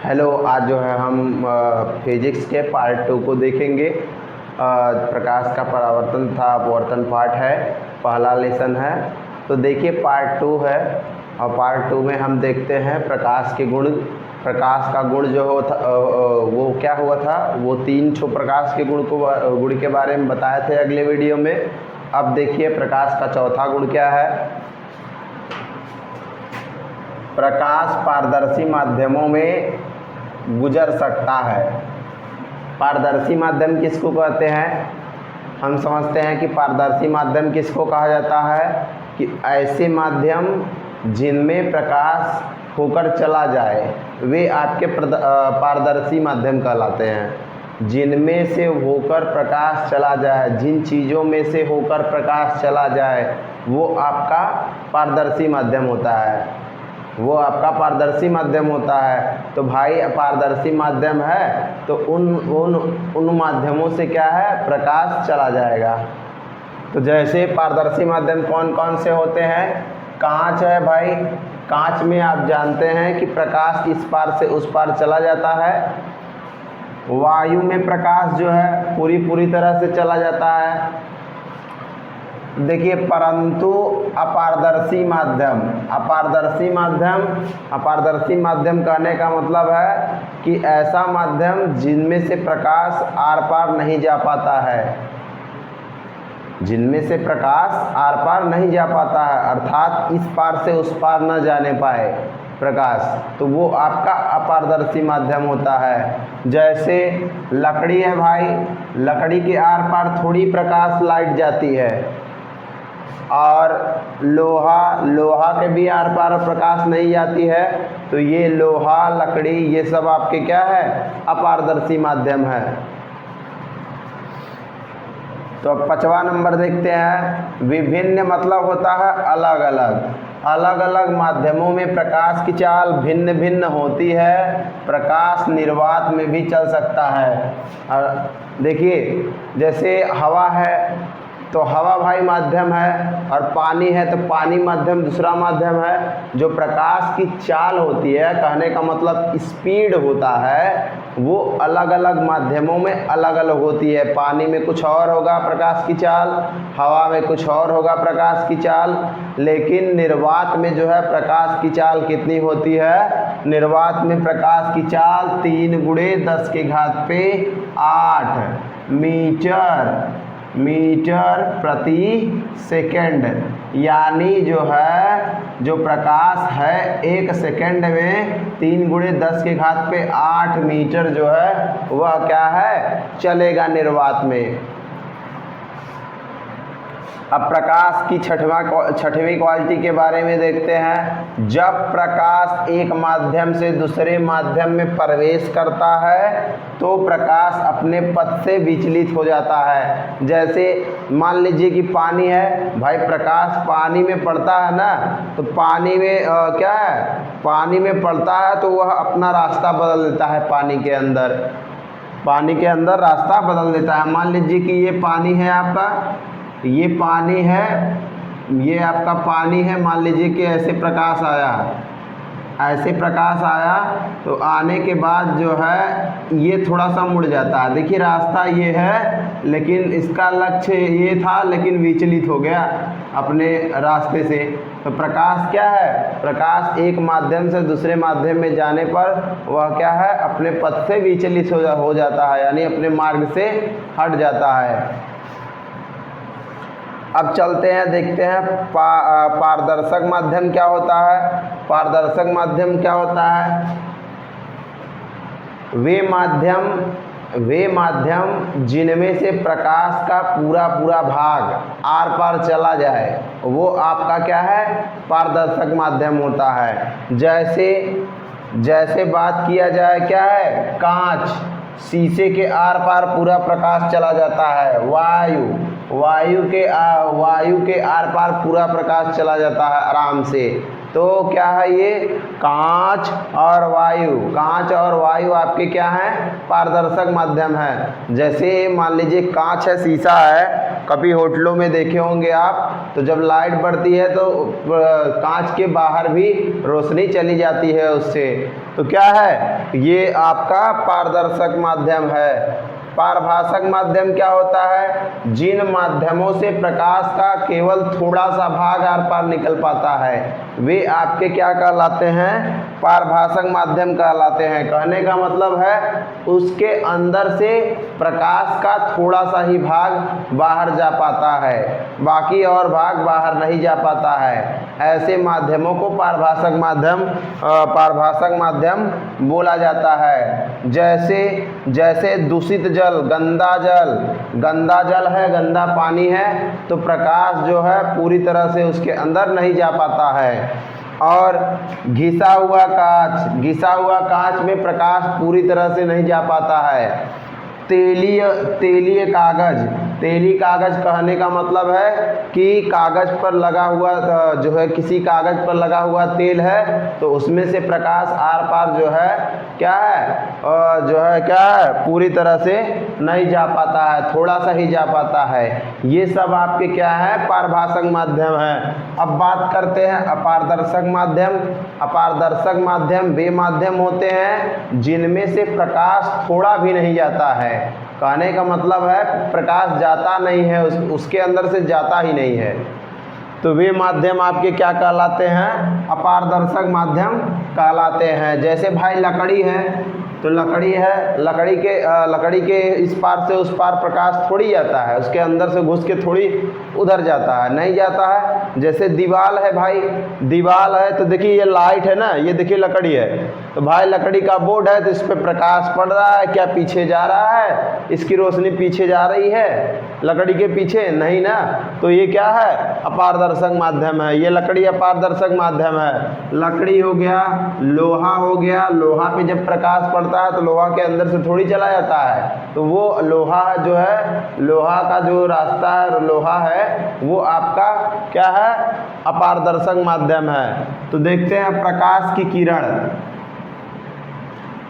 Hello, आज जो है हम फिजिक्स के पार्ट 2 को देखेंगे। प्रकाश का परावर्तन था अपवर्तन पार्ट है, पहला लेसन है। तो देखिए पार्ट 2 है और पार्ट 2 में हम देखते हैं प्रकाश के गुण। प्रकाश का गुण जो हो था वो क्या हुआ था, वो 3 प्रकाश के गुण के बारे में बताए थे अगले वीडियो में। अब देखिए प्रकाश का चौथा गुण क्या है। प्रकाश पारदर्शी माध्यमों में गुजर सकता है। पारदर्शी माध्यम किसको कहते हैं? हम समझते हैं कि पारदर्शी माध्यम किसको कहा जाता है कि ऐसे माध्यम जिनमें प्रकाश होकर चला जाए वे आपके पारदर्शी माध्यम कहलाते हैं। जिनमें से होकर प्रकाश चला जाए, जिन चीज़ों में से होकर प्रकाश चला जाए वो आपका पारदर्शी माध्यम होता है, वो आपका पारदर्शी माध्यम होता है। तो भाई पारदर्शी माध्यम है तो उन माध्यमों से क्या है, प्रकाश चला जाएगा। तो जैसे पारदर्शी माध्यम कौन कौन से होते हैं? कांच है भाई, कांच में आप जानते हैं कि प्रकाश इस पार से उस पार चला जाता है। वायु में प्रकाश जो है पूरी तरह से चला जाता है। देखिए परंतु अपारदर्शी माध्यम कहने का मतलब है कि ऐसा माध्यम जिनमें से प्रकाश आर पार नहीं जा पाता है, जिनमें से प्रकाश आर पार नहीं जा पाता है, अर्थात इस पार से उस पार न जाने पाए प्रकाश, तो वो आपका अपारदर्शी माध्यम होता है। जैसे लकड़ी है भाई, लकड़ी के आर पार थोड़ी प्रकाश लाइट जाती है, और लोहा के भी आर पार प्रकाश नहीं जाती है। तो ये लोहा, लकड़ी, ये सब आपके क्या है, अपारदर्शी माध्यम है। तो अब 5वां नंबर देखते हैं। विभिन्न मतलब होता है अलग अलग माध्यमों में प्रकाश की चाल भिन्न भिन्न होती है। प्रकाश निर्वात में भी चल सकता है। और देखिए जैसे हवा है तो हवा भाई माध्यम है, और पानी है तो पानी माध्यम दूसरा माध्यम है। जो प्रकाश की चाल होती है, कहने का मतलब स्पीड होता है, वो अलग अलग माध्यमों में अलग अलग होती है। पानी में कुछ और होगा प्रकाश की चाल, हवा में कुछ और होगा प्रकाश की चाल, लेकिन निर्वात में जो है प्रकाश की चाल कितनी होती है? निर्वात में प्रकाश की चाल 3 × 10⁸ मीटर प्रति सेकंड, यानी जो है जो प्रकाश है 1 सेकंड में 3 × 10⁸ मीटर जो है वह क्या है, चलेगा निर्वात में। अब प्रकाश की छठवीं क्वालिटी के बारे में देखते हैं। जब प्रकाश एक माध्यम से दूसरे माध्यम में प्रवेश करता है तो प्रकाश अपने पथ से विचलित हो जाता है। जैसे मान लीजिए कि पानी है भाई, प्रकाश पानी में पड़ता है ना, तो पानी में क्या है, पानी में पड़ता है तो वह अपना रास्ता बदल देता है। पानी के अंदर रास्ता बदल देता है। मान लीजिए कि ये पानी है आपका, ये पानी है, ये आपका पानी है। मान लीजिए कि ऐसे प्रकाश आया तो आने के बाद जो है ये थोड़ा सा मुड़ जाता है। देखिए रास्ता ये है, लेकिन इसका लक्ष्य ये था, लेकिन विचलित हो गया अपने रास्ते से। तो प्रकाश क्या है, प्रकाश एक माध्यम से दूसरे माध्यम में जाने पर वह क्या है, अपने पथ से विचलित हो जाता है, यानी अपने मार्ग से हट जाता है। अब चलते हैं, देखते हैं पारदर्शक माध्यम क्या होता है। पारदर्शक माध्यम क्या होता है? वे माध्यम जिनमें से प्रकाश का पूरा भाग आर पार चला जाए वो आपका क्या है, पारदर्शक माध्यम होता है। जैसे बात किया जाए क्या है, कांच, शीशे के आर पार पूरा प्रकाश चला जाता है। वायु के आर पार पूरा प्रकाश चला जाता है आराम से। तो क्या है ये कांच और वायु, कांच और वायु आपके क्या हैं, पारदर्शक माध्यम है। जैसे मान लीजिए कांच है, शीशा है, कभी होटलों में देखे होंगे आप, तो जब लाइट बढ़ती है तो कांच के बाहर भी रोशनी चली जाती है उससे, तो क्या है ये आपका पारदर्शक माध्यम है। पारभाषक माध्यम क्या होता है, जिन माध्यमों से प्रकाश का केवल थोड़ा सा भाग आर पार निकल पाता है वे आपके क्या कहलाते हैं, पारभाषक माध्यम कहलाते हैं। कहने का मतलब है उसके अंदर से प्रकाश का थोड़ा सा ही भाग बाहर जा पाता है, बाकी और भाग बाहर नहीं जा पाता है। ऐसे माध्यमों को पारभाषक माध्यम बोला जाता है। जैसे दूषित जल, गंदा जल है, गंदा पानी है, तो प्रकाश जो है पूरी तरह से उसके अंदर नहीं जा पाता है। और घिसा हुआ कांच में प्रकाश पूरी तरह से नहीं जा पाता है। तेलीय कागज कहने का मतलब है कि कागज पर लगा हुआ जो है, किसी कागज पर लगा हुआ तेल है तो उसमें से प्रकाश आर पार जो है क्या है पूरी तरह से नहीं जा पाता है, थोड़ा सा ही जा पाता है। ये सब आपके क्या है, पारभाषक माध्यम है। अब बात करते हैं अपारदर्शक माध्यम। अपारदर्शक माध्यम वे माध्यम होते हैं जिनमें से प्रकाश थोड़ा भी नहीं जाता है। कहने का मतलब है प्रकाश जाता नहीं है, उसके अंदर से जाता ही नहीं है, तो वे माध्यम आपके क्या कहलाते हैं, अपारदर्शक माध्यम कहलाते हैं। जैसे भाई लकड़ी है, तो लकड़ी है, लकड़ी के इस पार से उस पार प्रकाश थोड़ी जाता है, उसके अंदर से घुस के थोड़ी उधर जाता है, नहीं जाता है। जैसे दीवाल है भाई, दीवाल है तो देखिए ये लाइट है ना, ये देखिए लकड़ी है, तो भाई लकड़ी का बोर्ड है तो इस पर प्रकाश पड़ रहा है, क्या पीछे जा रहा है, इसकी रोशनी पीछे जा रही है लकड़ी के पीछे, नहीं ना, तो ये क्या है, अपारदर्शक माध्यम है। ये लकड़ी अपारदर्शक माध्यम है। लकड़ी हो गया, लोहा हो गया, लोहा पे जब प्रकाश पड़ता है तो लोहा के अंदर से थोड़ी चला जाता है, तो वो लोहा जो है, लोहा का जो रास्ता है, लोहा है वो आपका क्या है, अपारदर्शक माध्यम है। तो देखते हैं प्रकाश की किरण,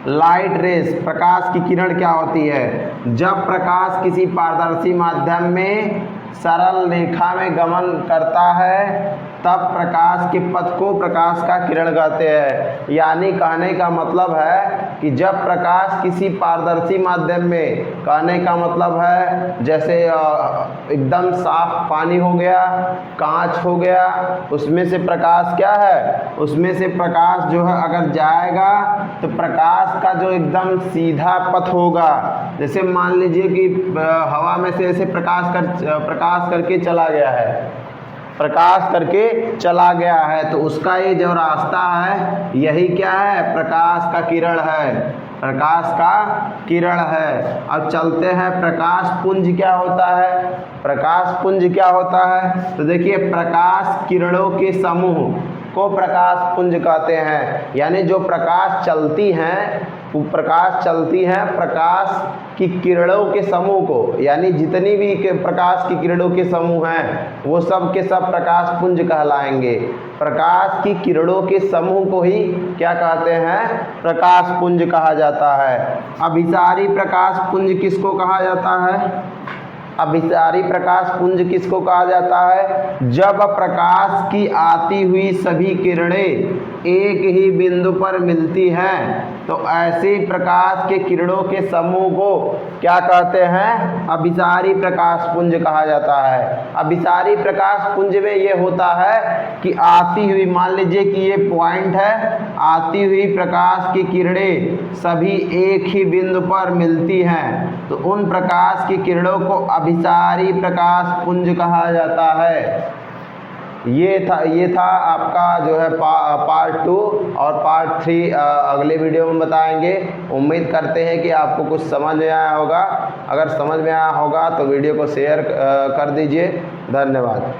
लाइट रेस, प्रकाश की किरण क्या होती है। जब प्रकाश किसी पारदर्शी माध्यम में सरल रेखा में गमन करता है तब प्रकाश के पथ को प्रकाश का किरण कहते हैं। यानी कहने का मतलब है कि जब प्रकाश किसी पारदर्शी माध्यम में, कहने का मतलब है जैसे एकदम साफ पानी हो गया, कांच हो गया, उसमें से प्रकाश क्या है, उसमें से प्रकाश जो है अगर जाएगा तो प्रकाश का जो एकदम सीधा पथ होगा, जैसे मान लीजिए कि हवा में से ऐसे प्रकाश करके चला गया है, प्रकाश करके चला गया है, तो उसका ये जो रास्ता है यही क्या है, प्रकाश का किरण है, प्रकाश का किरण है। अब चलते हैं प्रकाश पुंज क्या होता है। प्रकाश पुंज क्या होता है, तो देखिए प्रकाश किरणों के समूह को प्रकाश पुंज कहते हैं। यानी जो प्रकाश चलती हैं, प्रकाश की किरणों के समूह को, यानी जितनी भी प्रकाश की किरणों के समूह हैं वो सब के सब प्रकाश पुंज कहलाएंगे। प्रकाश की किरणों के समूह को ही क्या कहते हैं, प्रकाश पुंज कहा जाता है। अभिसारी प्रकाश पुंज किसको कहा जाता है, अभिसारी प्रकाश पुंज किसको कहा जाता है, जब प्रकाश की आती हुई सभी किरणें एक ही बिंदु पर मिलती हैं तो ऐसे प्रकाश के किरणों के समूह को क्या कहते हैं, अभिसारी प्रकाश पुंज कहा जाता है। अभिसारी प्रकाश पुंज में ये होता है कि आती हुई, मान लीजिए कि ये पॉइंट है, आती हुई प्रकाश की किरणें सभी एक ही बिंदु पर मिलती हैं तो उन प्रकाश की किरणों को अभिसारी प्रकाश पुंज कहा जाता है। ये था आपका जो है पार्ट 2 और पार्ट 3 अगले वीडियो में बताएंगे। उम्मीद करते हैं कि आपको कुछ समझ में आया होगा। अगर समझ में आया होगा तो वीडियो को शेयर कर दीजिए। धन्यवाद।